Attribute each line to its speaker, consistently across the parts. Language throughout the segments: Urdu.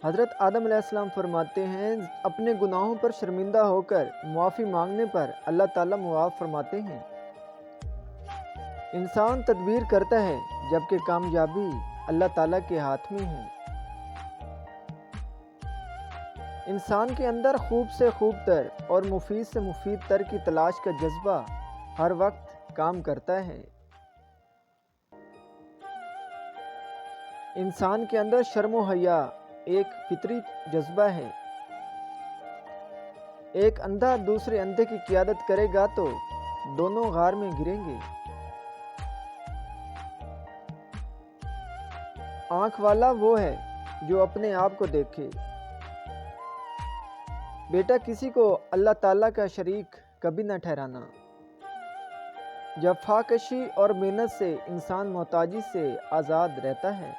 Speaker 1: حضرت آدم علیہ السلام فرماتے ہیں اپنے گناہوں پر شرمندہ ہو کر معافی مانگنے پر اللہ تعالیٰ معاف فرماتے ہیں۔ انسان تدبیر کرتا ہے جبکہ کامیابی اللہ تعالیٰ کے ہاتھ میں ہے۔ انسان کے اندر خوب سے خوب تر اور مفید سے مفید تر کی تلاش کا جذبہ ہر وقت کام کرتا ہے۔ انسان کے اندر شرم و حیا ایک فطری جذبہ ہے۔ ایک اندھا دوسرے اندھے کی قیادت کرے گا تو دونوں غار میں گریں گے۔ آنکھ والا وہ ہے جو اپنے آپ کو دیکھے۔ بیٹا کسی کو اللہ تعالیٰ کا شریک کبھی نہ ٹھہرانا۔ جفاکشی اور محنت سے انسان محتاجی سے آزاد رہتا ہے۔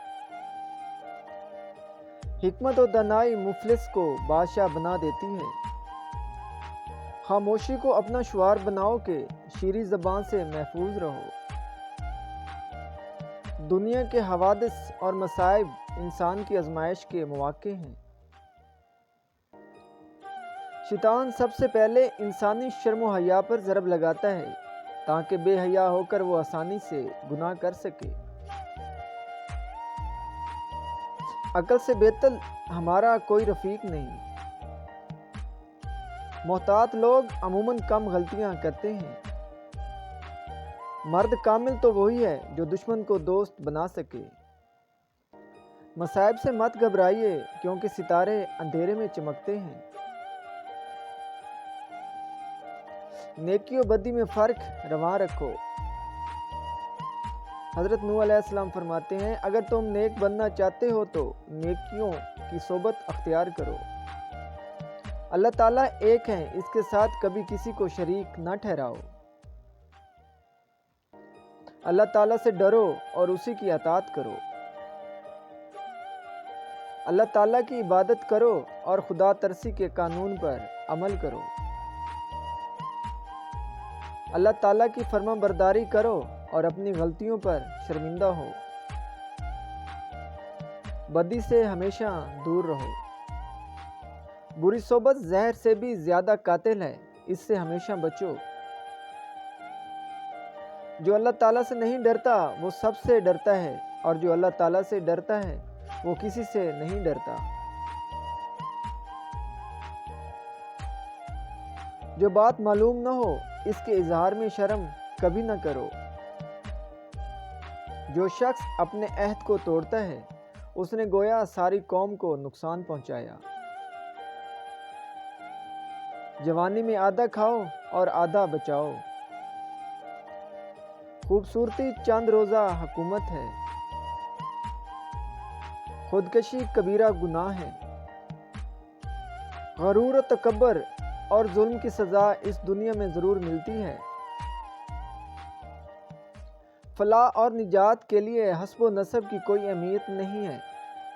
Speaker 1: حکمت و دانائی مفلس کو بادشاہ بنا دیتی ہے۔ خاموشی کو اپنا شعار بناؤ کہ شیریں زبان سے محفوظ رہو۔ دنیا کے حوادث اور مصائب انسان کی آزمائش کے مواقع ہیں۔ شیطان سب سے پہلے انسانی شرم و حیا پر ضرب لگاتا ہے تاکہ بے حیا ہو کر وہ آسانی سے گناہ کر سکے۔ عقل سے بہتر ہمارا کوئی رفیق نہیں۔ محتاط لوگ عموماً کم غلطیاں کرتے ہیں۔ مرد کامل تو وہی ہے جو دشمن کو دوست بنا سکے۔ مصائب سے مت گھبرائیے کیونکہ ستارے اندھیرے میں چمکتے ہیں۔ نیکی و بدی میں فرق رواں رکھو۔ حضرت نوح علیہ السلام فرماتے ہیں اگر تم نیک بننا چاہتے ہو تو نیکیوں کی صحبت اختیار کرو۔ اللہ تعالیٰ ایک ہے، اس کے ساتھ کبھی کسی کو شریک نہ ٹھہراؤ۔ اللہ تعالیٰ سے ڈرو اور اسی کی اطاعت کرو۔ اللہ تعالیٰ کی عبادت کرو اور خدا ترسی کے قانون پر عمل کرو۔ اللہ تعالیٰ کی فرما برداری کرو اور اپنی غلطیوں پر شرمندہ ہو۔ بدی سے ہمیشہ دور رہو۔ بری صحبت زہر سے بھی زیادہ قاتل ہے، اس سے ہمیشہ بچو۔ جو اللہ تعالیٰ سے نہیں ڈرتا وہ سب سے ڈرتا ہے اور جو اللہ تعالیٰ سے ڈرتا ہے وہ کسی سے نہیں ڈرتا۔ جو بات معلوم نہ ہو اس کے اظہار میں شرم کبھی نہ کرو۔ جو شخص اپنے عہد کو توڑتا ہے اس نے گویا ساری قوم کو نقصان پہنچایا۔ جوانی میں آدھا کھاؤ اور آدھا بچاؤ۔ خوبصورتی چند روزہ حکومت ہے۔ خودکشی کبیرہ گناہ ہے۔ غرور و تکبر اور ظلم کی سزا اس دنیا میں ضرور ملتی ہے۔ فلاح اور نجات کے لیے حسب و نسب کی کوئی اہمیت نہیں ہے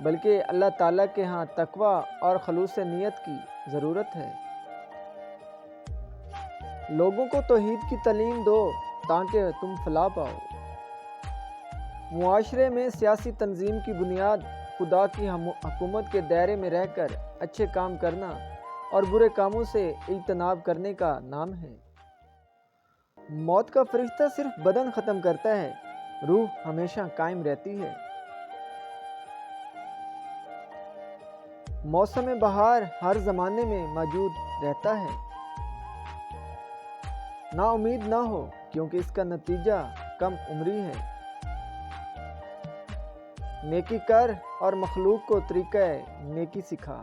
Speaker 1: بلکہ اللہ تعالیٰ کے ہاں تقوی اور خلوص نیت کی ضرورت ہے۔ لوگوں کو توحید کی تعلیم دو تاکہ تم فلاح پاؤ۔ معاشرے میں سیاسی تنظیم کی بنیاد خدا کی حکومت کے دائرے میں رہ کر اچھے کام کرنا اور برے کاموں سے اجتناب کرنے کا نام ہے۔ موت کا فرشتہ صرف بدن ختم کرتا ہے، روح ہمیشہ قائم رہتی ہے۔ موسم بہار ہر زمانے میں موجود رہتا ہے۔ نا امید نہ ہو کیونکہ اس کا نتیجہ کم عمری ہے۔ نیکی کر اور مخلوق کو طریقہ نیکی سکھا۔